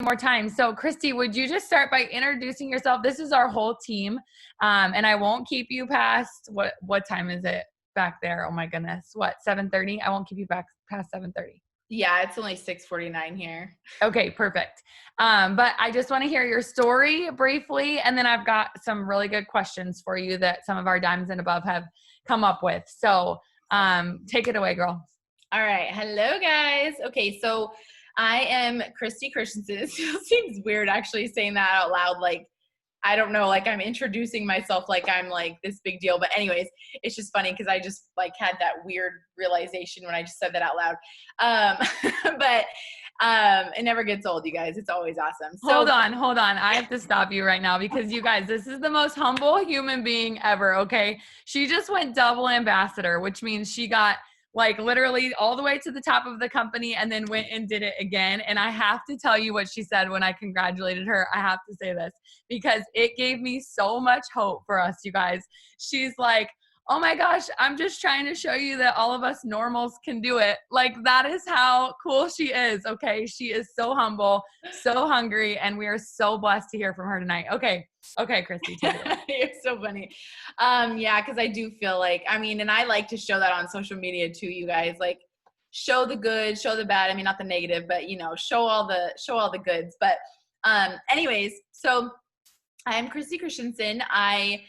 more time. So Christy, would you just start by introducing yourself? This is our whole team. And I won't keep you past what time is it back there? Oh my goodness. What, 7:30? I won't keep you back past 7:30. Yeah, it's only 6:49 here. Okay, perfect. But I just want to hear your story briefly, and then I've got some really good questions for you that some of our Diamonds and Above have come up with. So take it away, girl. All right. Hello, guys. Okay, so I am Christy Christensen. It seems weird actually saying that out loud. Like, I don't know, like I'm introducing myself like I'm like this big deal. But anyways, it's just funny because I just like had that weird realization when I just said that out loud. But it never gets old, you guys. It's always awesome. So, hold on. I have to stop you right now because you guys, this is the most humble human being ever, okay? She just went double ambassador, which means she got like literally all the way to the top of the company and then went and did it again. And I have to tell you what she said when I congratulated her. I have to say this because it gave me so much hope for us, you guys. She's like, oh my gosh, I'm just trying to show you that all of us normals can do it. Like, that is how cool she is, okay? She is so humble, so hungry, and we are so blessed to hear from her tonight. Okay, Christy, take it away. You're so funny. Yeah, because I do feel like, I mean, and I like to show that on social media too, you guys. Like, show the good, show the bad. I mean, not the negative, but, you know, show all the goods. But anyways, so I'm Christy Christensen. I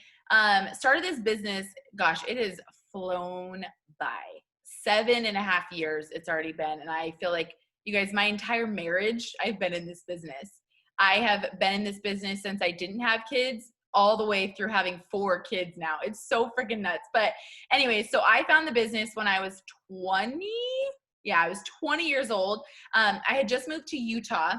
started this business, gosh, it has flown by 7.5 years. It's already been. And I feel like, you guys, my entire marriage, I've been in this business. I have been in this business since I didn't have kids all the way through having 4 kids now. It's so freaking nuts. But anyway, so I found the business when I was 20. Yeah, I was 20 years old. I had just moved to Utah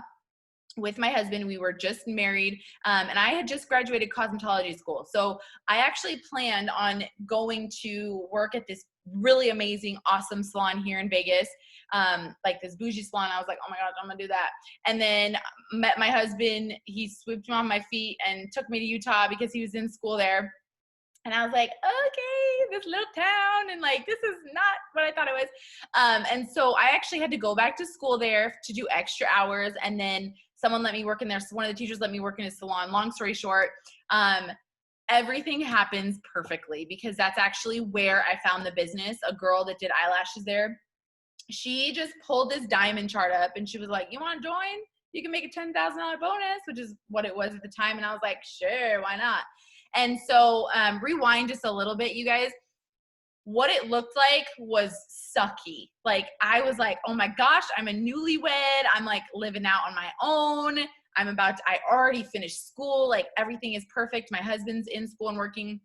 with my husband. We were just married, and I had just graduated cosmetology school. So I actually planned on going to work at this really amazing, awesome salon here in Vegas, like this bougie salon. I was like, oh my gosh, I'm gonna do that. And then met my husband. He swooped me on my feet and took me to Utah because he was in school there. And I was like, okay, this little town, and like, this is not what I thought it was. And so I actually had to go back to school there to do extra hours. And then someone let me work in there. So one of the teachers let me work in a salon. Long story short, everything happens perfectly because that's actually where I found the business. A girl that did eyelashes there, she just pulled this diamond chart up and she was like, you want to join? You can make a $10,000 bonus, which is what it was at the time. And I was like, sure, why not? And so rewind just a little bit, you guys. What it looked like was sucky. Like, I was like, oh my gosh, I'm a newlywed. I'm like living out on my own. I already finished school. Like, everything is perfect. My husband's in school and working.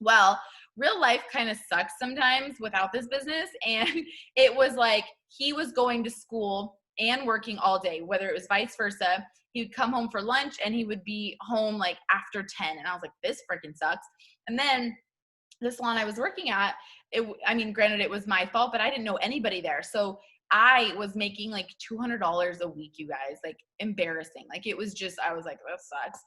Well, real life kind of sucks sometimes without this business. And it was like, he was going to school and working all day, whether it was vice versa. He would come home for lunch and he would be home like after 10. And I was like, this freaking sucks. And then the salon I was working at, granted it was my fault, but I didn't know anybody there. So I was making like $200 a week, you guys, like embarrassing. Like, it was just, I was like, that sucks.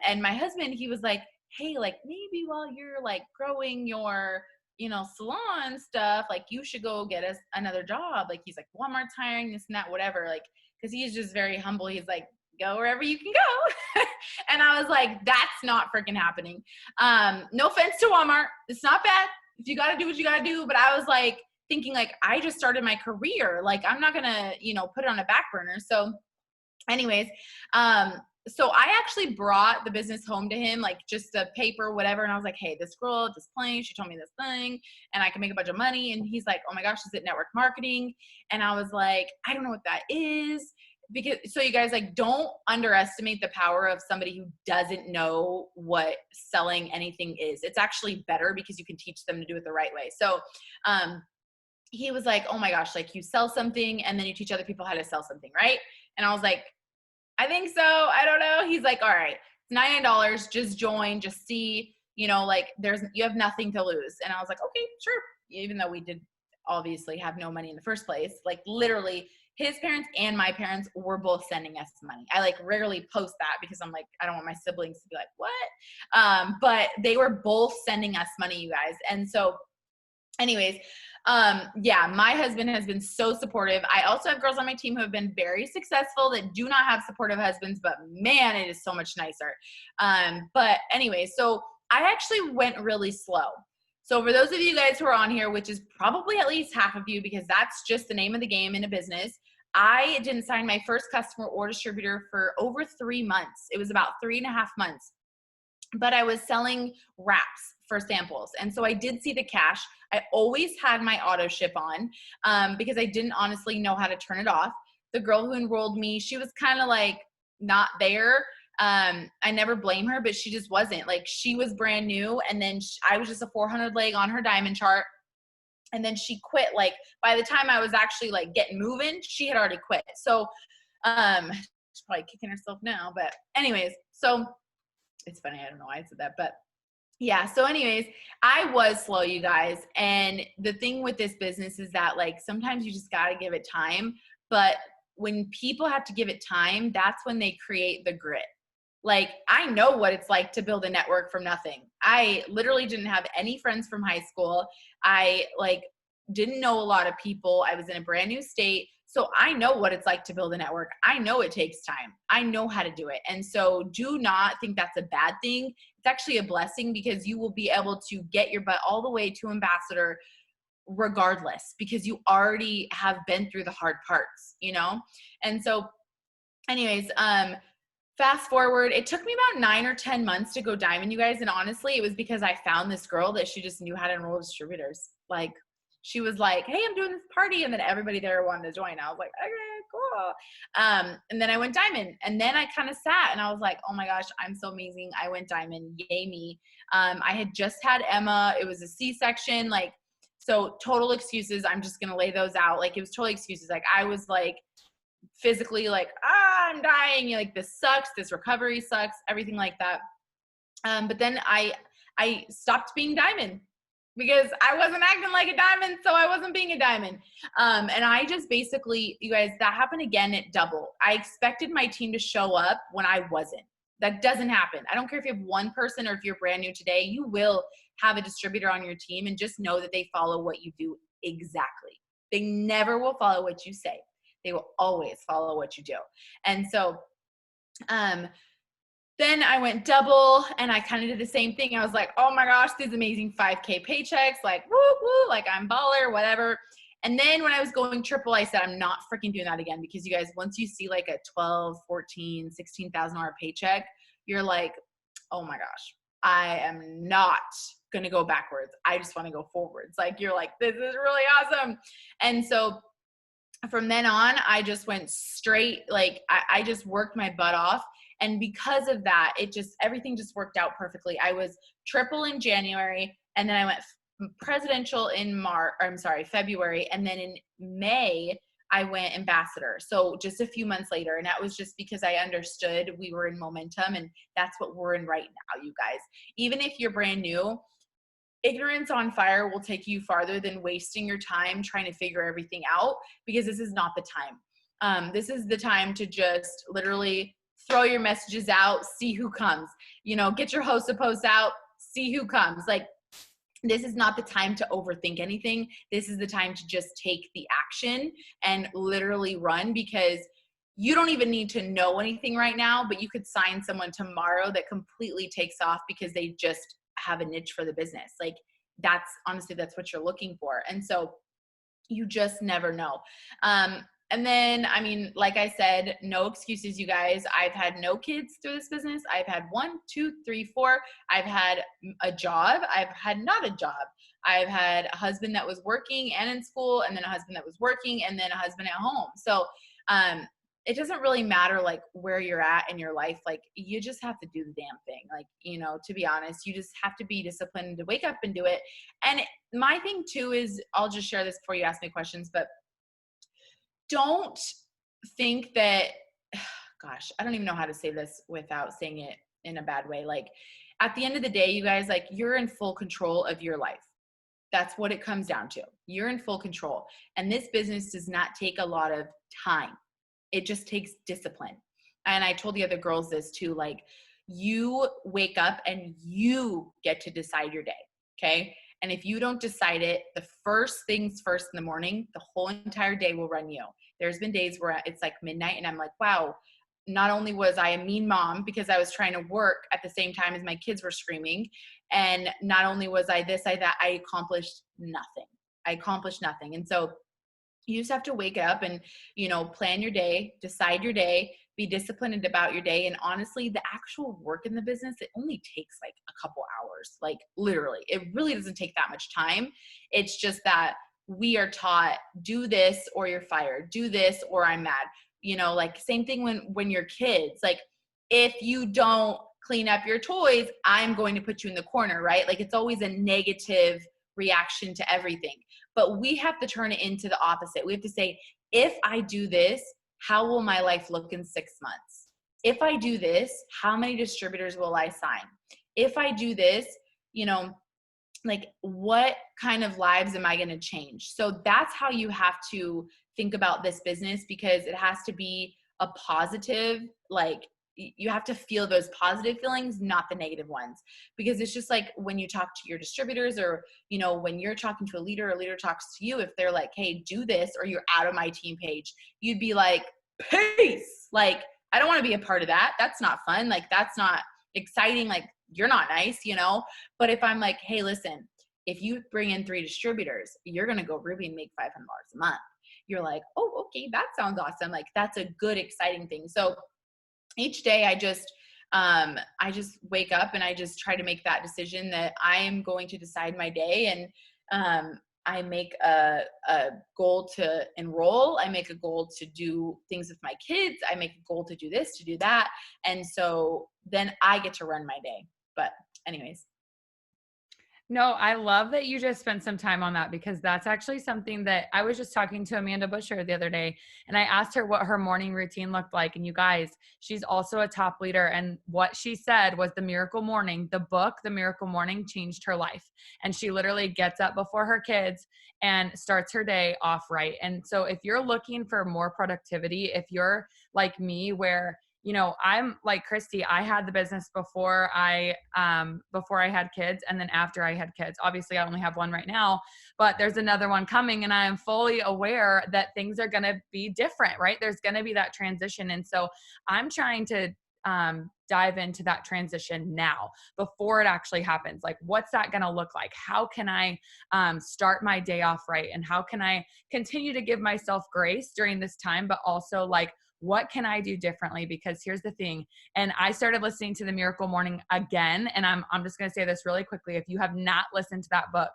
And my husband, he was like, hey, like maybe while you're like growing your, salon stuff, like you should go get us another job. Like, he's like, Walmart's hiring, this and that, whatever. Like, cause he's just very humble. He's like, go wherever you can go. And I was like, that's not freaking happening. No offense to Walmart. It's not bad. If you got to do what you got to do. But I was like thinking, like, I just started my career. Like, I'm not going to, put it on a back burner. So anyways, so I actually brought the business home to him, like just a paper, whatever. And I was like, hey, this girl at this place, she told me this thing and I can make a bunch of money. And he's like, oh my gosh, is it network marketing? And I was like, I don't know what that is. So you guys, like, don't underestimate the power of somebody who doesn't know what selling anything is. It's actually better because you can teach them to do it the right way. So, he was like, oh my gosh, like you sell something and then you teach other people how to sell something, right? And I was like, I think so. I don't know. He's like, all right, it's $99. Just join, just see, like you have nothing to lose. And I was like, okay, sure. Even though we did obviously have no money in the first place, like literally his parents and my parents were both sending us money. I like rarely post that because I'm like, I don't want my siblings to be like, what? But they were both sending us money, you guys. And so anyways, yeah, my husband has been so supportive. I also have girls on my team who have been very successful that do not have supportive husbands, but man, it is so much nicer. But anyway, so I actually went really slow. So for those of you guys who are on here, which is probably at least half of you, because that's just the name of the game in a business, I didn't sign my first customer or distributor for over 3 months. It was about 3.5 months. But I was selling wraps for samples. And so I did see the cash. I always had my auto ship on because I didn't honestly know how to turn it off. The girl who enrolled me, she was kind of like not there. I never blame her, but she just wasn't. Like, she was brand new. And then I was just a 400 leg on her diamond chart. And then she quit. Like, by the time I was actually like getting moving, she had already quit. So she's probably kicking herself now. But anyways, so it's funny. I don't know why I said that, but yeah. So anyways, I was slow, you guys. And the thing with this business is that, like, sometimes you just got to give it time. But when people have to give it time, that's when they create the grit. Like, I know what it's like to build a network from nothing. I literally didn't have any friends from high school. I didn't know a lot of people. I was in a brand new state. So I know what it's like to build a network. I know it takes time. I know how to do it. And so do not think that's a bad thing. It's actually a blessing, because you will be able to get your butt all the way to ambassador regardless, because you already have been through the hard parts, you know? And so anyways, fast forward, it took me about 9 or 10 months to go diamond, you guys. And honestly, it was because I found this girl that she just knew how to enroll distributors. Like, she was like, hey, I'm doing this party. And then everybody there wanted to join. I was like, okay, cool. And then I went diamond. And then I kind of sat and I was like, oh my gosh, I'm so amazing. I went diamond. Yay me. I had just had Emma. It was a C-section. Like, so total excuses. I'm just going to lay those out. Like, it was totally excuses. Like, I was like, physically like, I'm dying. You're like, this sucks. This recovery sucks. Everything like that. But then I stopped being diamond because I wasn't acting like a diamond. So I wasn't being a diamond. And I just basically, you guys, that happened again at double. I expected my team to show up when I wasn't. That doesn't happen. I don't care if you have one person or if you're brand new today, you will have a distributor on your team, and just know that they follow what you do exactly. They never will follow what you say. They will always follow what you do. And so, then I went double, and I kind of did the same thing. I was like, oh my gosh, these amazing 5K paychecks, like, woo, woo, like, I'm baller, whatever. And then when I was going triple, I said, I'm not freaking doing that again, because you guys, once you see like a 12, 14, $16,000 paycheck, you're like, oh my gosh, I am not going to go backwards. I just want to go forwards. Like, you're like, this is really awesome. And so from then on, I just went straight, like, I just worked my butt off. And because of that, everything just worked out perfectly. I was triple in January, and then I went presidential in February. And then in May, I went ambassador. So just a few months later. And that was just because I understood we were in momentum, and that's what we're in right now, you guys. Even if you're brand new, ignorance on fire will take you farther than wasting your time trying to figure everything out, because this is not the time. This is the time to just literally throw your messages out, see who comes, get your host of posts out, see who comes. Like, this is not the time to overthink anything. This is the time to just take the action and literally run, because you don't even need to know anything right now, but you could sign someone tomorrow that completely takes off because they just have a niche for the business. Like, that's what you're looking for. And so you just never know. And then, I mean, like I said, no excuses, you guys. I've had no kids through this business. I've had 1, 2, 3, 4. I've had a job. I've had not a job. I've had a husband that was working and in school, and then a husband that was working, and then a husband at home. So, it doesn't really matter like where you're at in your life. Like, you just have to do the damn thing. Like, to be honest, you just have to be disciplined to wake up and do it. And my thing too is, I'll just share this before you ask me questions, but don't think that, gosh, I don't even know how to say this without saying it in a bad way. Like, at the end of the day, you guys, like, you're in full control of your life. That's what it comes down to. You're in full control. And this business does not take a lot of time. It just takes discipline. And I told the other girls this too, like, you wake up and you get to decide your day. Okay. And if you don't decide it, the first things first in the morning, the whole entire day will run you. There's been days where it's like midnight and I'm like, wow, not only was I a mean mom because I was trying to work at the same time as my kids were screaming, and not only was I this, I that, I accomplished nothing. I accomplished nothing. And so you just have to wake up and, plan your day, decide your day, be disciplined about your day. And honestly, the actual work in the business, it only takes like a couple hours, like literally, it really doesn't take that much time. It's just that we are taught, do this or you're fired, do this or I'm mad. Like same thing when you're kids, like if you don't clean up your toys, I'm going to put you in the corner, right? Like it's always a negative reaction to everything. But we have to turn it into the opposite. We have to say, if I do this, how will my life look in 6 months? If I do this, how many distributors will I sign? If I do this, like what kind of lives am I going to change? So that's how you have to think about this business, because it has to be a positive, like you have to feel those positive feelings, not the negative ones. Because it's just like when you talk to your distributors or, when you're talking to a leader talks to you, if they're like, hey, do this, or you're out of my team page, you'd be like, peace. Like, I don't want to be a part of that. That's not fun. Like, that's not exciting. Like, you're not nice, But if I'm like, hey, listen, if you bring in 3 distributors, you're going to go Ruby and make $500 a month. You're like, oh, okay, that sounds awesome. Like, that's a good, exciting thing. So each day I just wake up and I just try to make that decision that I am going to decide my day. And I make a goal to enroll. I make a goal to do things with my kids. I make a goal to do this, to do that. And so then I get to run my day. But anyways. No, I love that you just spent some time on that, because that's actually something that I was just talking to Amanda Busher the other day, and I asked her what her morning routine looked like. And you guys, she's also a top leader. And what she said was the Miracle Morning, the book, The Miracle Morning, changed her life. And she literally gets up before her kids and starts her day off right. And so if you're looking for more productivity, if you're like me, where I'm like Christy, I had the business before I had kids, and then after I had kids. Obviously, I only have one right now, but there's another one coming, and I am fully aware that things are going to be different, right? There's going to be that transition. And so I'm trying to dive into that transition now before it actually happens. Like, what's that going to look like? How can I start my day off right? And how can I continue to give myself grace during this time, but also like, what can I do differently? Because here's the thing. And I started listening to The Miracle Morning again. And I'm just going to say this really quickly. If you have not listened to that book,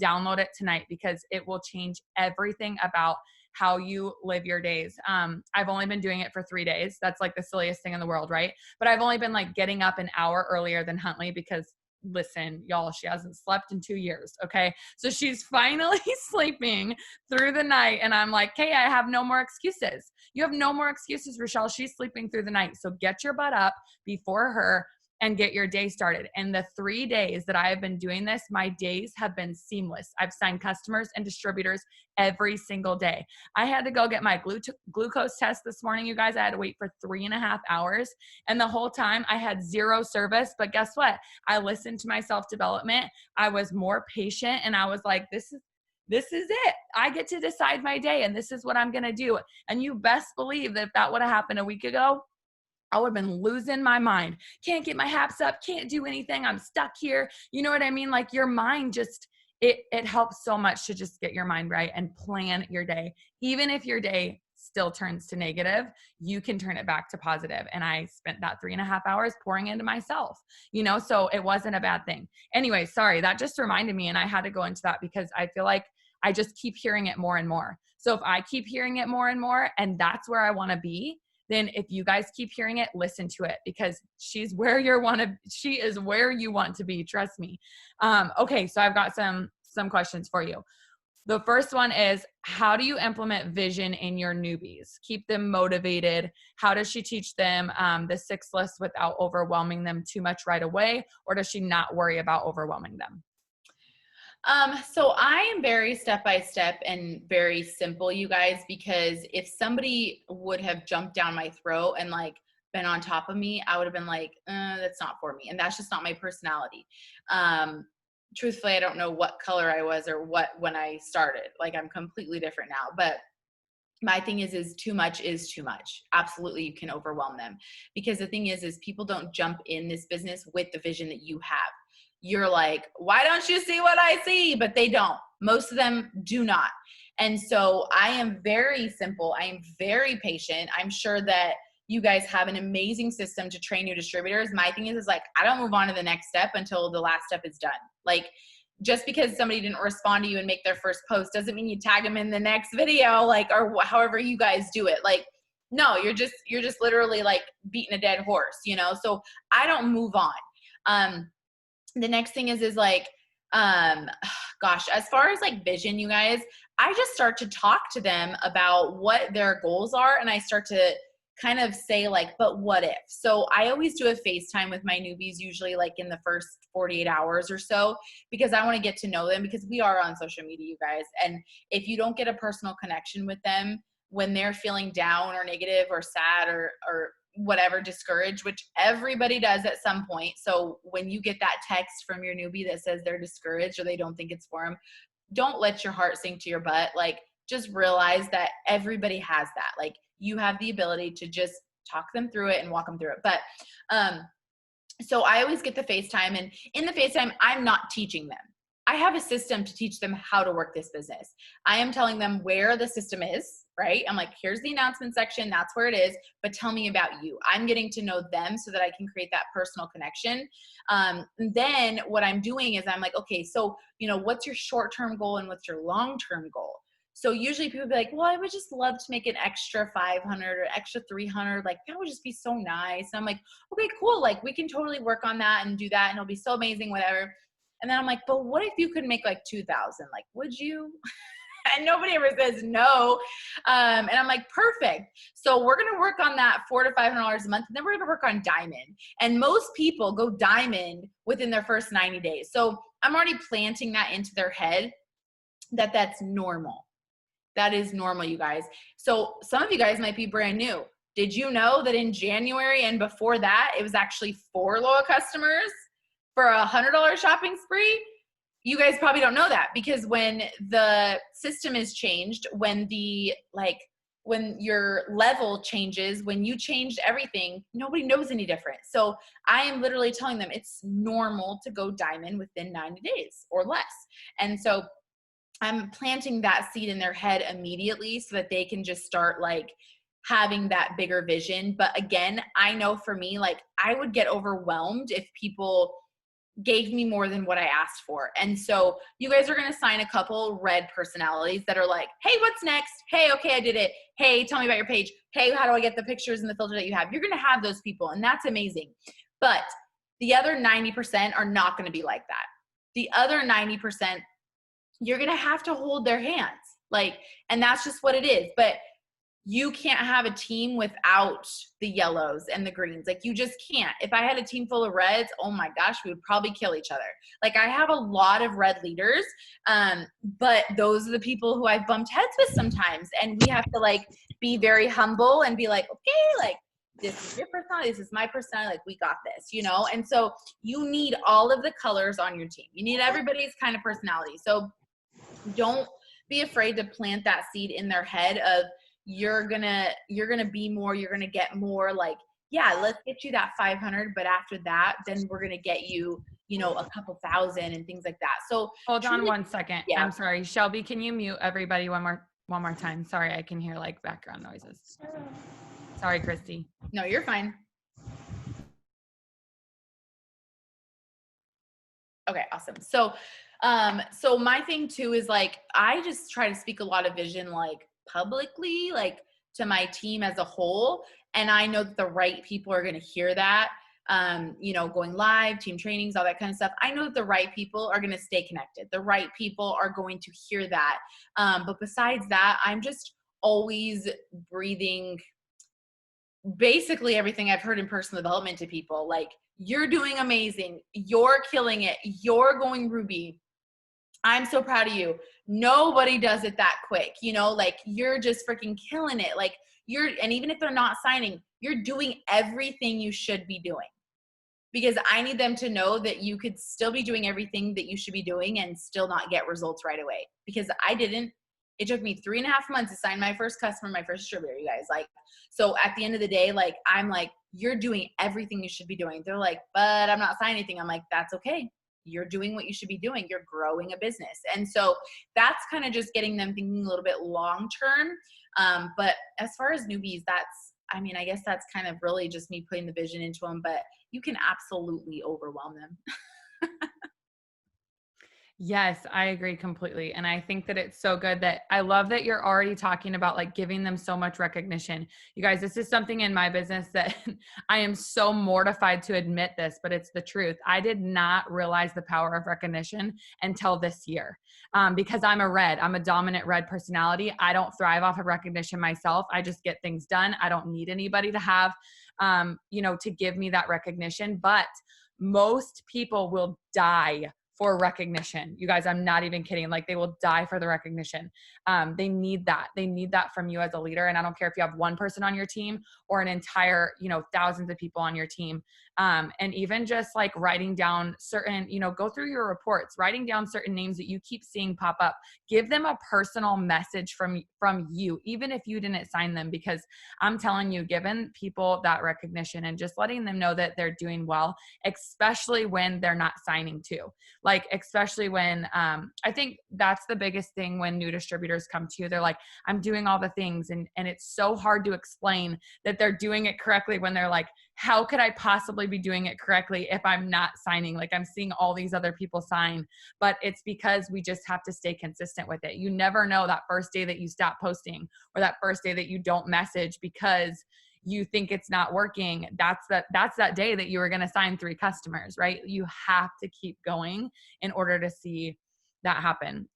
download it tonight, because it will change everything about how you live your days. I've only been doing it for 3 days. That's like the silliest thing in the world, right? But I've only been like getting up an hour earlier than Huntley, because listen, y'all, she hasn't slept in 2 years. Okay. So she's finally sleeping through the night. And I'm like, hey, I have no more excuses. You have no more excuses, Rochelle. She's sleeping through the night. So get your butt up before her and get your day started. And the 3 days that I have been doing this, my days have been seamless. I've signed customers and distributors every single day. I had to go get my glucose test this morning, you guys. I had to wait for 3.5 hours. And the whole time I had 0 service. But guess what? I listened to my self-development. I was more patient, and I was like, this is it. I get to decide my day, and this is what I'm going to do. And you best believe that if that would have happened a week ago, I would have been losing my mind. Can't get my haps up. Can't do anything. I'm stuck here. You know what I mean? Like, your mind just, it helps so much to just get your mind right and plan your day. Even if your day still turns to negative, you can turn it back to positive. And I spent that 3.5 hours pouring into myself, so it wasn't a bad thing. Anyway, sorry, that just reminded me. And I had to go into that because I feel like I just keep hearing it more and more. So if I keep hearing it more and more, and that's where I want to be, then if you guys keep hearing it, listen to it, because she is where you want to be. Trust me. Okay. So I've got some questions for you. The first one is, how do you implement vision in your newbies? Keep them motivated. How does she teach them the 6 lists without overwhelming them too much right away? Or does she not worry about overwhelming them? So I am very step-by-step and very simple, you guys, because if somebody would have jumped down my throat and like been on top of me, I would have been like, that's not for me. And that's just not my personality. truthfully, I don't know what color I was or what when I started. Like I'm completely different now. But my thing is too much is too much. Absolutely, you can overwhelm them. Because the thing is people don't jump in this business with the vision that you have. You're like, why don't you see what I see? But they don't. Most of them do not. And so I am very simple. I am very patient. I'm sure that you guys have an amazing system to train your distributors. My thing is like, I don't move on to the next step until the last step is done. Like, just because somebody didn't respond to you and make their first post doesn't mean you tag them in the next video, like, or however you guys do it. Like, no, you're just literally like beating a dead horse, you know? So I don't move on. The next thing is like, gosh, as far as like vision, you guys, I just start to talk to them about what their goals are. And I start to kind of say like, but what if? So I always do a FaceTime with my newbies, usually like in the first 48 hours or so, because I want to get to know them, because we are on social media, you guys. And if you don't get a personal connection with them when they're feeling down or negative or sad or whatever, discouraged, which everybody does at some point. So when you get that text from your newbie that says they're discouraged or they don't think it's for them, don't let your heart sink to your butt. Like, just realize that everybody has that. Like, you have the ability to just talk them through it and walk them through it. But, so I always get the FaceTime, and in the FaceTime, I'm not teaching them. I have a system to teach them how to work this business. I am telling them where the system is, right? I'm like, here's the announcement section. That's where it is. But tell me about you. I'm getting to know them so that I can create that personal connection. And then what I'm doing is I'm like, okay, so, what's your short-term goal and what's your long-term goal? So usually people be like, well, I would just love to make an extra 500 or extra 300. Like, that would just be so nice. And I'm like, okay, cool. Like, we can totally work on that and do that. And it'll be so amazing, whatever. And then I'm like, but what if you could make like 2,000? Like, would you? And nobody ever says no. And I'm like, perfect. So we're going to work on that $400 to $500 a month. And then we're going to work on diamond. And most people go diamond within their first 90 days. So I'm already planting that into their head that that's normal. That is normal, you guys. So some of you guys might be brand new. Did you know that in January and before that, it was actually 4 loyal customers for a $100 shopping spree? You guys probably don't know that, because when the system is changed, when your level changes, when you changed everything, nobody knows any different. So I am literally telling them it's normal to go diamond within 90 days or less. And so I'm planting that seed in their head immediately so that they can just start like having that bigger vision. But again, I know for me, like, I would get overwhelmed if people gave me more than what I asked for. And so you guys are going to sign a couple red personalities that are like, hey, what's next? Hey, okay, I did it. Hey, tell me about your page. Hey, how do I get the pictures and the filter that you have? You're going to have those people, and that's amazing. But the other 90% are not going to be like that. The other 90%, you're going to have to hold their hands. Like, and that's just what it is. But you can't have a team without the yellows and the greens. Like, you just can't. If I had a team full of reds, oh my gosh, we would probably kill each other. Like, I have a lot of red leaders, but those are the people who I've bumped heads with sometimes. And we have to like be very humble and be like, okay, like, this is your personality, this is my personality, like, we got this, And so you need all of the colors on your team. You need everybody's kind of personality. So don't be afraid to plant that seed in their head of, you're gonna be more, you're gonna get more. Like, yeah, let's get you that 500, but after that, then we're gonna get you, a couple thousand and things like that. So hold on one second. Yeah. I'm sorry, Shelby, can you mute everybody one more time? Sorry, I can hear like background noises. Sorry, Christy. No, you're fine. Okay, awesome. So my thing too is like, I just try to speak a lot of vision, like, publicly, like, to my team as a whole. And I know that the right people are going to hear that, going live, team trainings, all that kind of stuff. I know that the right people are going to stay connected. The right people are going to hear that. But besides that, I'm just always breathing basically everything I've heard in personal development to people. Like, you're doing amazing. You're killing it. You're going Ruby. I'm so proud of you. Nobody does it that quick, like, you're just freaking killing it. Like, and even if they're not signing, you're doing everything you should be doing. because I need them to know that you could still be doing everything that you should be doing and still not get results right away, because I didn't. It took me 3.5 months to sign my first customer, my first distributor, you guys. Like, so at the end of the day, like, I'm like, you're doing everything you should be doing. They're like, but I'm not signing anything. I'm like, that's okay. You're doing what you should be doing. You're growing a business. And so that's kind of just getting them thinking a little bit long-term. But as far as newbies, I mean, I guess that's kind of really just me putting the vision into them, but you can absolutely overwhelm them. Yes, I agree completely. And I think that it's so good that I love that you're already talking about like giving them so much recognition. You guys, this is something in my business that I am so mortified to admit this, but it's the truth. I did not realize the power of recognition until this year, because I'm a dominant red personality. I don't thrive off of recognition myself. I just get things done. I don't need anybody to have, to give me that recognition. But most people will die for recognition. You guys, I'm not even kidding. Like, they will die for the recognition. They need that. They need that from you as a leader. And I don't care if you have one person on your team or an entire, thousands of people on your team. And even just like writing down certain, go through your reports, writing down certain names that you keep seeing pop up. Give them a personal message from you, even if you didn't sign them, because I'm telling you, giving people that recognition and just letting them know that they're doing well, especially when they're not signing too. Like, especially when, I think that's the biggest thing when new distributors come to you. They're like, I'm doing all the things. And it's so hard to explain that they're doing it correctly when they're like, how could I possibly be doing it correctly if I'm not signing? Like, I'm seeing all these other people sign, but it's because we just have to stay consistent with it. You never know that first day that you stop posting or that first day that you don't message because you think it's not working. That's that day that you were going to sign 3 customers, right? You have to keep going in order to see that happen.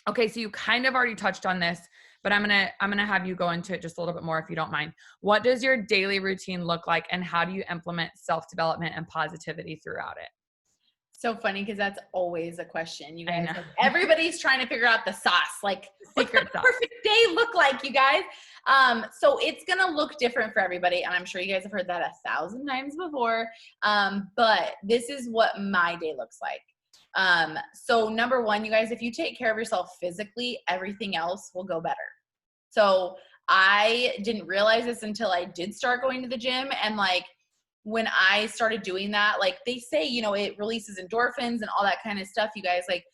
Okay. So you kind of already touched on this, but I'm going to have you go into it just a little bit more if you don't mind. What does your daily routine look like, and how do you implement self-development and positivity throughout it? So funny, because that's always a question, you guys. Like, everybody's trying to figure out the sauce. Like, what's the perfect day look like, you guys? So it's gonna look different for everybody, and I'm sure you guys have heard that 1,000 times before. But this is what my day looks like. So number one, you guys, if you take care of yourself physically, everything else will go better. So I didn't realize this until I did start going to the gym, and like, when I started doing that, like they say, it releases endorphins and all that kind of stuff, you guys. Like,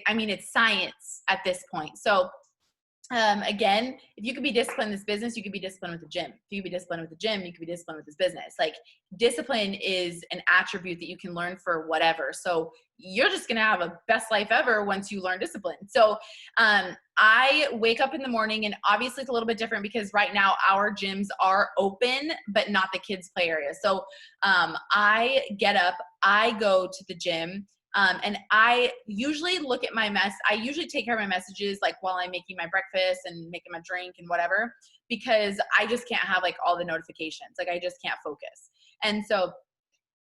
I mean, it's science at this point. So again, if you could be disciplined in this business, you could be disciplined with the gym. If you could be disciplined with the gym, you could be disciplined with this business. Like, discipline is an attribute that you can learn for whatever. So you're just going to have a best life ever once you learn discipline. So I wake up in the morning, and obviously it's a little bit different because right now our gyms are open, but not the kids play area. So I get up, I go to the gym. And I usually look at I usually take care of my messages, like while I'm making my breakfast and making my drink and whatever, because I just can't have like all the notifications. Like, I just can't focus. And so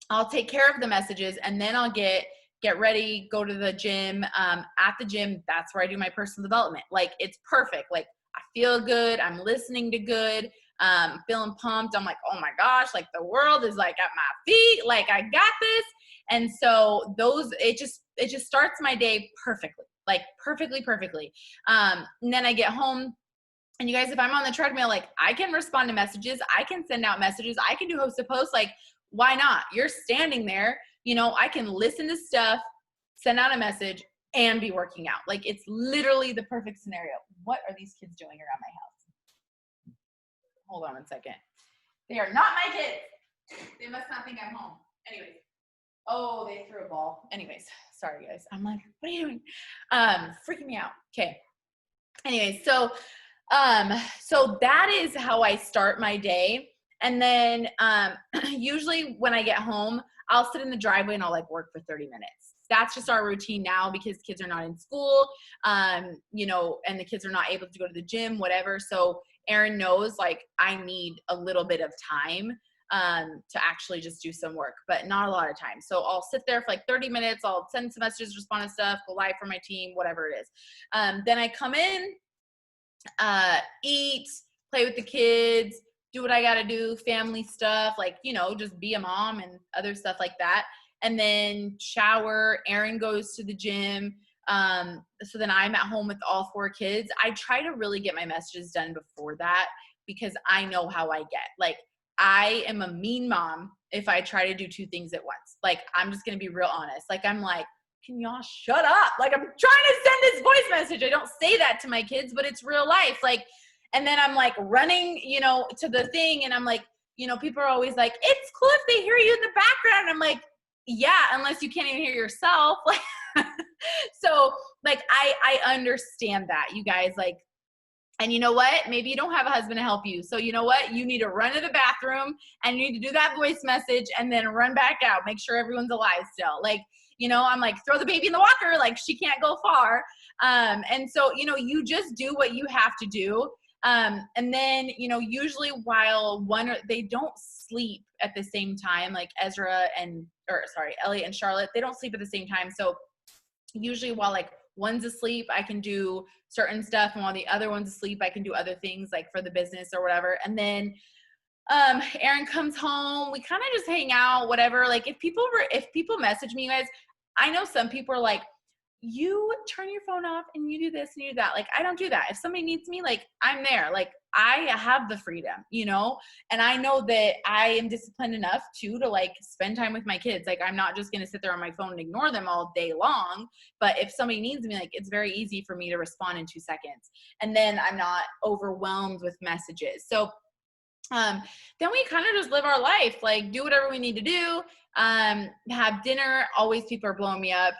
I'll take care of the messages, and then I'll get ready, go to the gym. At the gym, that's where I do my personal development. Like, it's perfect. Like, I feel good. I'm listening to good. Feeling pumped. I'm like, oh my gosh, like the world is like at my feet. Like, I got this. And so it just starts my day perfectly, like perfectly. And then I get home, and you guys, if I'm on the treadmill, like, I can respond to messages. I can send out messages. I can do host to post. Like, why not? You're standing there, I can listen to stuff, send out a message, and be working out. Like, it's literally the perfect scenario. What are these kids doing around my house? Hold on one second. They are not my kids. They must not think I'm home. Anyways. Oh, they threw a ball. Anyways, sorry guys. I'm like, what are you doing? Freaking me out. Okay. Anyways, so that is how I start my day. And then usually when I get home, I'll sit in the driveway and I'll like work for 30 minutes. That's just our routine now because kids are not in school, and the kids are not able to go to the gym, whatever. So Erin knows, like, I need a little bit of time to actually just do some work, but not a lot of time. So I'll sit there for like 30 minutes. I'll send some messages, respond to stuff, go live for my team, whatever it is. Then I come in, eat, play with the kids, do what I got to do, family stuff, like, you know, just be a mom and other stuff like that. And then shower, Aaron goes to the gym. So then I'm at home with all 4 kids. I try to really get my messages done before that because I know how I get. Like, I am a mean mom if I try to do 2 things at once. Like, I'm just going to be real honest. Like, I'm like, can y'all shut up? Like, I'm trying to send this voice message. I don't say that to my kids, but it's real life. Like, and then I'm like running, you know, to the thing. And I'm like, you know, people are always like, it's cool if they hear you in the background. I'm like, yeah, unless you can't even hear yourself. Like, so like, I understand that, you guys, like, and you know what? Maybe you don't have a husband to help you. So you know what? You need to run to the bathroom and you need to do that voice message and then run back out. Make sure everyone's alive still. Like, you know, I'm like, throw the baby in the walker. Like, she can't go far. And so, you know, you just do what you have to do. And then, you know, usually while they don't sleep at the same time, like Elliot and Charlotte, they don't sleep at the same time. So usually while like one's asleep, I can do certain stuff. And while the other one's asleep, I can do other things like for the business or whatever. And then, Aaron comes home, we kind of just hang out, whatever. Like, if people message me, you guys, I know some people are like, you turn your phone off and you do this and you do that. Like, I don't do that. If somebody needs me, like, I'm there. Like, I have the freedom, you know, and I know that I am disciplined enough to like spend time with my kids. Like, I'm not just going to sit there on my phone and ignore them all day long. But if somebody needs me, like, it's very easy for me to respond in 2 seconds. And then I'm not overwhelmed with messages. So then we kind of just live our life, like, do whatever we need to do, have dinner. Always people are blowing me up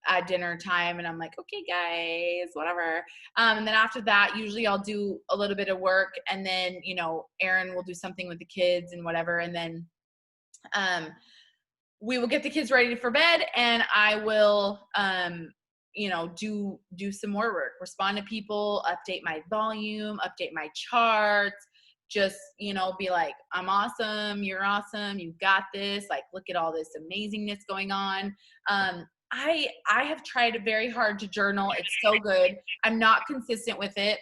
at dinner time and I'm like, okay guys, whatever. And then after that, usually I'll do a little bit of work and then, you know, Aaron will do something with the kids and whatever. And then we will get the kids ready for bed and I will you know, do some more work, respond to people, update my volume, update my charts, just, you know, be like, I'm awesome, you're awesome, you got this, like, look at all this amazingness going on. I have tried very hard to journal. It's so good. I'm not consistent with it.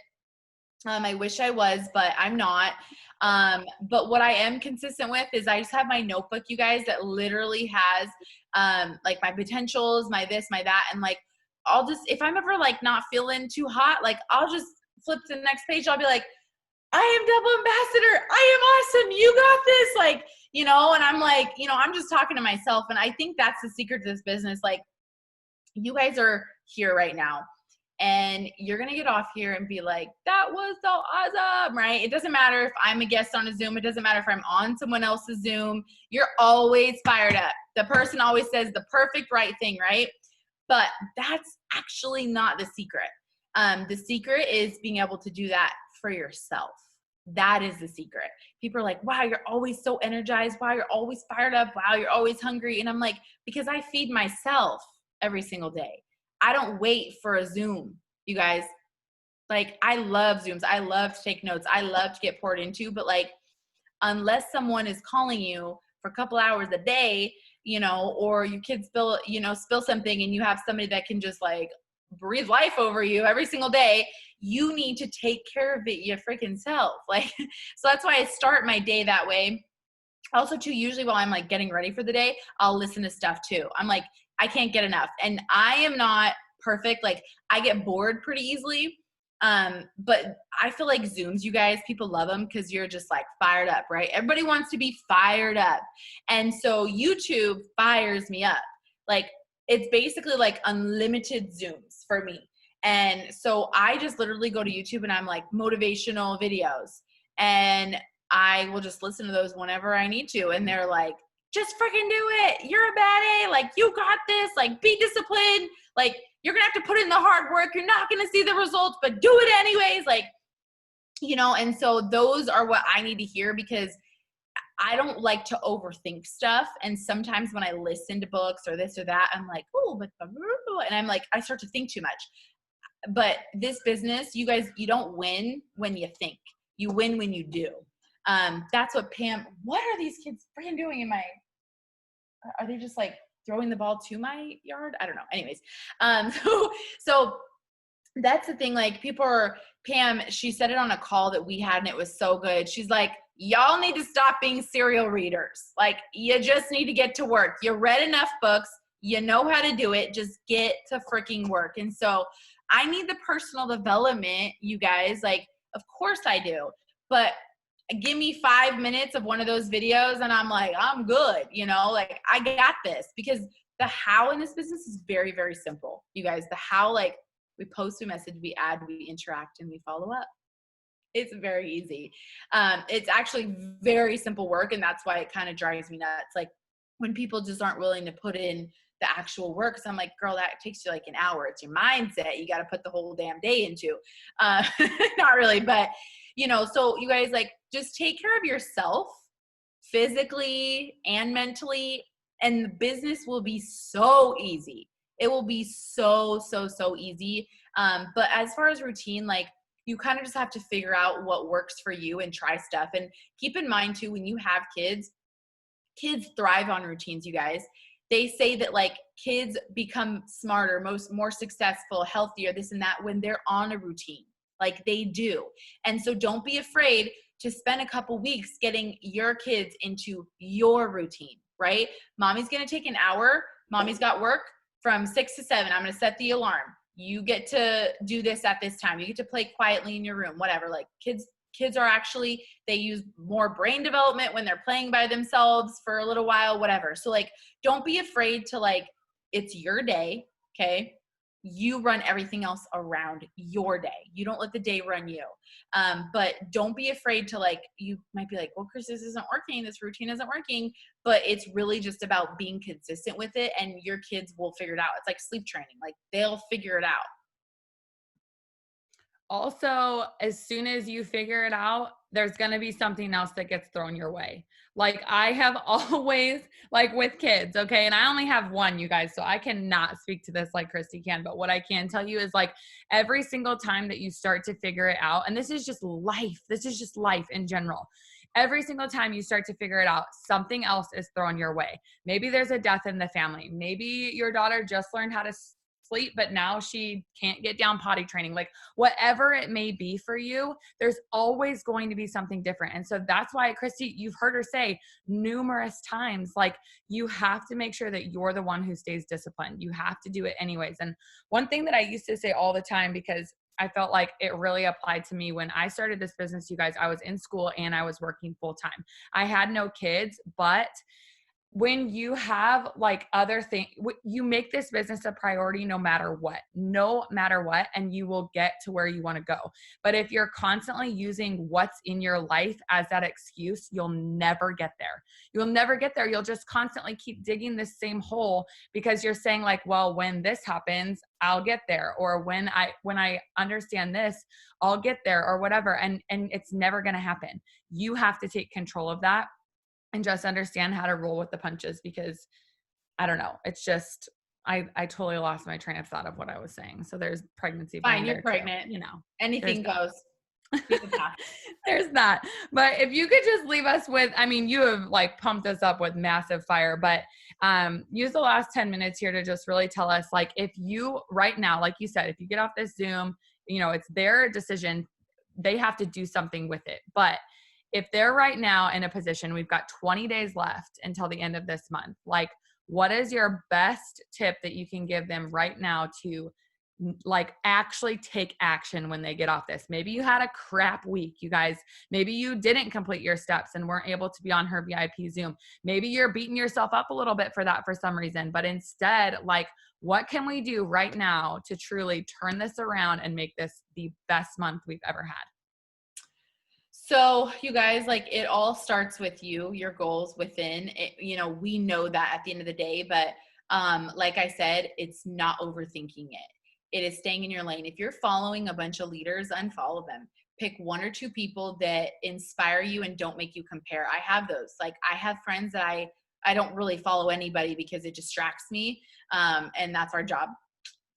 I wish I was, but I'm not. But what I am consistent with is I just have my notebook, you guys, that literally has like my potentials, my this, my that. And like, I'll just, if I'm ever like not feeling too hot, like I'll just flip to the next page. I'll be like, I am double ambassador. I am awesome. You got this. Like, you know, and I'm like, you know, I'm just talking to myself. And I think that's the secret to this business. Like, you guys are here right now and you're going to get off here and be like, that was so awesome, right? It doesn't matter if I'm a guest on a Zoom. It doesn't matter if I'm on someone else's Zoom. You're always fired up. The person always says the perfect right thing, right? But that's actually not the secret. The secret is being able to do that for yourself. That is the secret. People are like, wow, you're always so energized. Wow, you're always fired up. Wow, you're always hungry. And I'm like, because I feed myself every single day. I don't wait for a Zoom, you guys. Like, I love Zooms. I love to take notes. I love to get poured into, but like, unless someone is calling you for a couple hours a day, you know, or your kids spill something and you have somebody that can just like breathe life over you every single day, you need to take care of it your freaking self. Like, so that's why I start my day that way. Also too, usually while I'm like getting ready for the day, I'll listen to stuff too. I'm like, I can't get enough. And I am not perfect. Like, I get bored pretty easily. But I feel like Zooms, you guys, people love them because you're just like fired up, right? Everybody wants to be fired up. And so YouTube fires me up. Like, it's basically like unlimited Zooms for me. And so I just literally go to YouTube and I'm like, motivational videos. And I will just listen to those whenever I need to. And they're like, just freaking do it. You're a bad A. Like, you got this. Like, be disciplined. Like, you're going to have to put in the hard work. You're not going to see the results, but do it anyways. Like, you know, and so those are what I need to hear because I don't like to overthink stuff. And sometimes when I listen to books or this or that, I'm like, oh, but, and I'm like, I start to think too much. But this business, you guys, you don't win when you think. You win when you do. That's what Pam, what are these kids freaking doing in my, are they just like throwing the ball to my yard? I don't know. Anyways. So that's the thing. Like, people are, Pam, she said it on a call that we had and it was so good. She's like, y'all need to stop being serial readers. Like, you just need to get to work. You read enough books. You know how to do it. Just get to freaking work. And so I need the personal development, you guys. Like, of course I do. But give me 5 minutes of one of those videos and I'm like, I'm good. Like, I got this. Because the how in this business is very, very simple. You guys, the how, like, we post, we message, we add, we interact, and we follow up. It's very easy. It's actually very simple work. And that's why it kind of drives me nuts. Like, when people just aren't willing to put in the actual work. So I'm like, girl, that takes you like an hour. It's your mindset. You got to put the whole damn day into. Not really, but so you guys, like, just take care of yourself physically and mentally, and the business will be so easy. It will be so, so, so easy. But as far as routine, like, you kind of just have to figure out what works for you and try stuff. And keep in mind too, when you have kids thrive on routines, you guys. They say that, like, kids become smarter, more successful, healthier, this and that, when they're on a routine. Like, they do. And so don't be afraid to spend a couple weeks getting your kids into your routine, right? Mommy's going to take an hour. Mommy's got work from 6 to 7. I'm going to set the alarm. You get to do this at this time. You get to play quietly in your room, whatever. Like, kids are actually, they use more brain development when they're playing by themselves for a little while, whatever. So, like, don't be afraid to, like, it's your day. Okay. You run everything else around your day. You don't let the day run you. But don't be afraid to, like, you might be like, well, Chris, this isn't working. This routine isn't working, but it's really just about being consistent with it. And your kids will figure it out. It's like sleep training. Like, they'll figure it out. Also, as soon as you figure it out, there's going to be something else that gets thrown your way. Like, I have always, like, with kids, okay, and I only have one, you guys, so I cannot speak to this like Christy can, but what I can tell you is, like, every single time that you start to figure it out, and this is just life in general. Every single time you start to figure it out, something else is thrown your way. Maybe there's a death in the family. Maybe your daughter just learned how to sleep, but now she can't get down potty training. Like, whatever it may be for you, there's always going to be something different. And so that's why, Christy, you've heard her say numerous times, like, you have to make sure that you're the one who stays disciplined. You have to do it anyways. And one thing that I used to say all the time, because I felt like it really applied to me when I started this business, you guys, I was in school and I was working full time. I had no kids, but when you have, like, other things, you make this business a priority no matter what, and you will get to where you want to go. But if you're constantly using what's in your life as that excuse, you'll never get there. You'll just constantly keep digging this same hole because you're saying, like, well, when this happens, I'll get there. Or when I understand this, I'll get there, or whatever. And it's never going to happen. You have to take control of that and just understand how to roll with the punches, because I don't know. It's just, I totally lost my train of thought of what I was saying. So there's pregnancy. Fine, you're pregnant. Too, anything goes. There's that. But if you could just leave us with, I mean, you have, like, pumped us up with massive fire, but use the last 10 minutes here to just really tell us, like, if you right now, like you said, if you get off this Zoom, it's their decision. They have to do something with it. But if they're right now in a position, we've got 20 days left until the end of this month, like, what is your best tip that you can give them right now to, like, actually take action when they get off this? Maybe you had a crap week, you guys. Maybe you didn't complete your steps and weren't able to be on her VIP Zoom. Maybe you're beating yourself up a little bit for that for some reason, but instead, like, what can we do right now to truly turn this around and make this the best month we've ever had? So you guys, like, it all starts with you, your goals within it. We know that at the end of the day, but like I said, it's not overthinking it. It is staying in your lane. If you're following a bunch of leaders, unfollow them. Pick 1 or 2 people that inspire you and don't make you compare. I have those. Like, I have friends that I don't really follow anybody because it distracts me. And that's our job,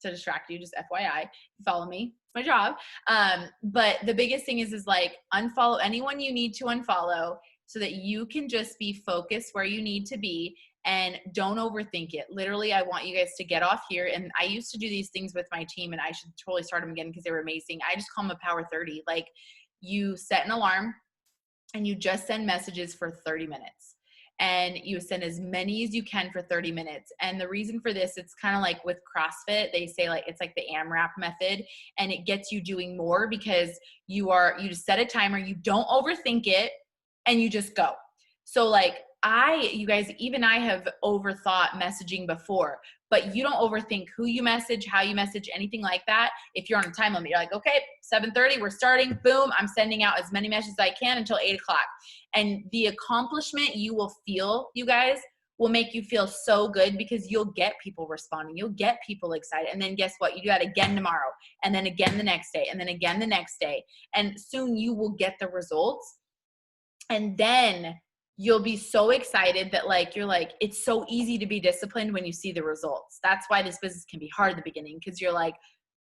to distract you, just FYI. Follow me. It's my job. But the biggest thing is like, unfollow anyone you need to unfollow so that you can just be focused where you need to be and don't overthink it. Literally, I want you guys to get off here. And I used to do these things with my team, and I should totally start them again because they were amazing. I just call them a power 30. Like, you set an alarm and you just send messages for 30 minutes. And you send as many as you can for 30 minutes. And the reason for this, it's kind of like with CrossFit, they say like, it's like the AMRAP method, and it gets you doing more because you just set a timer, you don't overthink it, and you just go. So like you guys, even I have overthought messaging before, but you don't overthink who you message, how you message, anything like that. If you're on a time limit, you're like, okay, 7:30, we're starting, boom, I'm sending out as many messages as I can until 8 o'clock. And the accomplishment you will feel, you guys, will make you feel so good because you'll get people responding. You'll get people excited. And then guess what? You do that again tomorrow, and then again the next day, and then again the next day. And soon you will get the results. And then you'll be so excited that like, you're like, it's so easy to be disciplined when you see the results. That's why this business can be hard at the beginning, because you're like,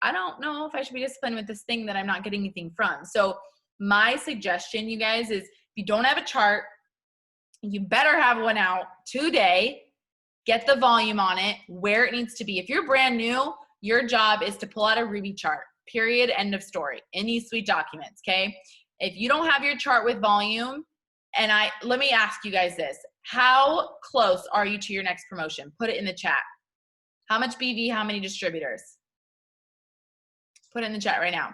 I don't know if I should be disciplined with this thing that I'm not getting anything from. So my suggestion, you guys, is if you don't have a chart, you better have one out today. Get the volume on it where it needs to be. If you're brand new, your job is to pull out a Ruby chart, period, end of story, in these sweet documents, okay? If you don't have your chart with volume, and let me ask you guys this, how close are you to your next promotion? Put it in the chat. How much BV, how many distributors? Put it in the chat right now.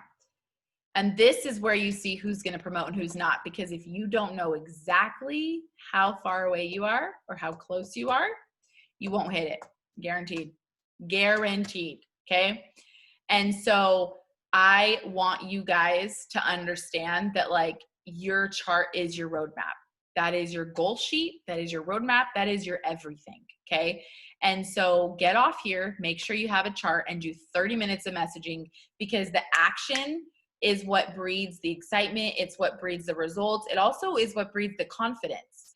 And this is where you see who's going to promote and who's not, because if you don't know exactly how far away you are or how close you are, you won't hit it. Guaranteed. Guaranteed. Okay. And so I want you guys to understand that like your chart is your roadmap. That is your goal sheet. That is your roadmap. That is your everything. Okay. And so get off here, make sure you have a chart, and do 30 minutes of messaging, because the action is what breeds the excitement. It's what breeds the results. It also is what breeds the confidence.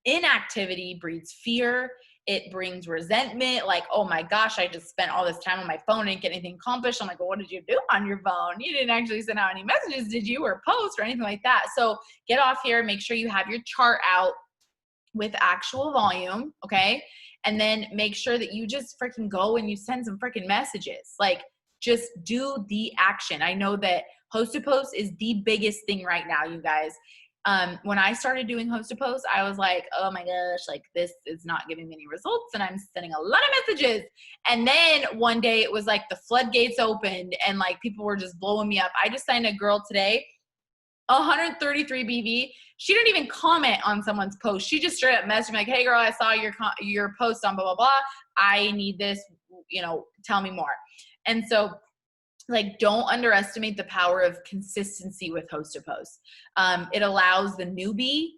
Inactivity breeds fear. It brings resentment. Like, oh my gosh, I just spent all this time on my phone and didn't get anything accomplished. I'm like, well, what did you do on your phone? You didn't actually send out any messages, did you? Or post or anything like that. So get off here, make sure you have your chart out with actual volume. Okay. And then make sure that you just freaking go and you send some freaking messages. Like, just do the action. I know that host to post is the biggest thing right now, you guys. When I started doing host to post, I was like, oh my gosh, like this is not giving me any results, and I'm sending a lot of messages. And then one day it was like the floodgates opened and like people were just blowing me up. I just signed a girl today, 133 BV. She didn't even comment on someone's post. She just straight up messaged me like, hey girl, I saw your post on blah, blah, blah. I need this, tell me more. And so like, don't underestimate the power of consistency with host to post. It allows the newbie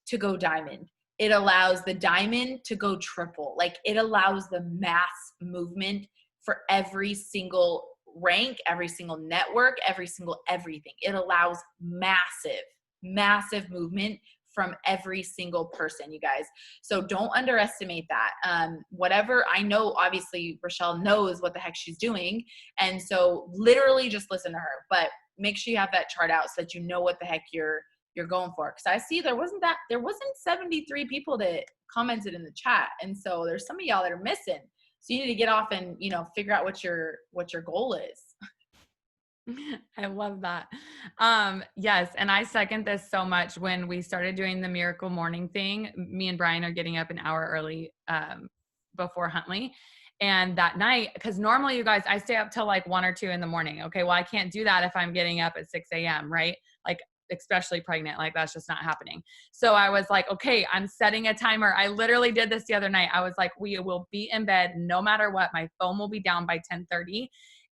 to go diamond. It allows the diamond to go triple. Like, it allows the mass movement for every single rank, every single network, every single everything. It allows massive movement from every single person, you guys. So don't underestimate that. Whatever, I know, obviously Rochelle knows what the heck she's doing. And so literally just listen to her, but make sure you have that chart out so that you know what the heck you're going for. Cause I see there wasn't 73 people that commented in the chat. And so there's some of y'all that are missing. So you need to get off and, figure out what your goal is. I love that. Yes. And I second this so much. When we started doing the miracle morning thing, me and Brian are getting up an hour early, before Huntley. And that night, because normally you guys, I stay up till like 1 or 2 in the morning. Okay. Well, I can't do that if I'm getting up at 6 a.m. right? Like, especially pregnant, like that's just not happening. So I was like, okay, I'm setting a timer. I literally did this the other night. I was like, we will be in bed no matter what. My phone will be down by 10:30.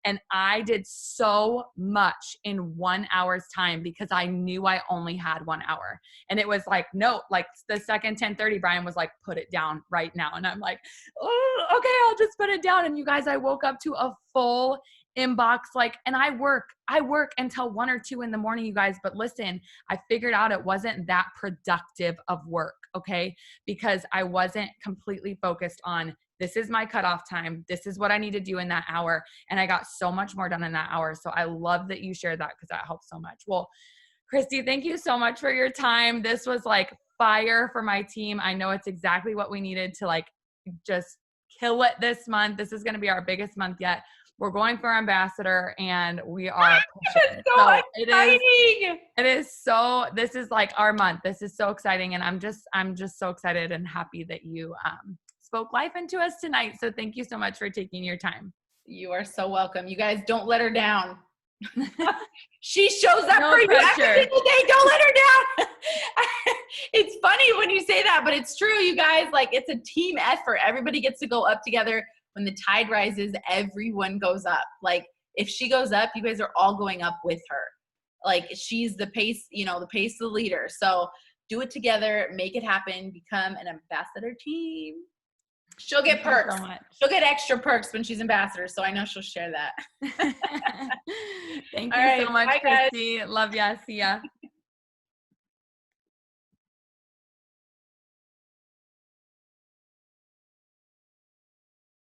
And I did so much in 1 hour's time because I knew I only had 1 hour. And it was like, no, like the second 10:30, Brian was like, put it down right now. And I'm like, oh, okay, I'll just put it down. And you guys, I woke up to a full inbox, and I work until 1 or 2 in the morning, you guys. But listen, I figured out it wasn't that productive of work. Okay. Because I wasn't completely focused on, this is my cutoff time. This is what I need to do in that hour. And I got so much more done in that hour. So I love that you shared that, because that helps so much. Well, Christy, thank you so much for your time. This was like fire for my team. I know it's exactly what we needed to just kill it this month. This is going to be our biggest month yet. we're going for ambassador and we are pushing. So exciting. This is like our month. This is so exciting. And I'm just so excited and happy that you spoke life into us tonight. So thank you so much for taking your time. You are so welcome. You guys don't let her down. She shows up for you every single day. Don't let her down. It's funny when you say that, but it's true, you guys. Like, it's a team effort. Everybody gets to go up together. When the tide rises, everyone goes up. Like, if she goes up, you guys are all going up with her. Like, she's the pace, the pace of the leader. So do it together, make it happen, become an ambassador team. She'll get perks. She'll get extra perks when she's ambassador. So I know she'll share that. Thank you so much, Christy. Love ya. See ya.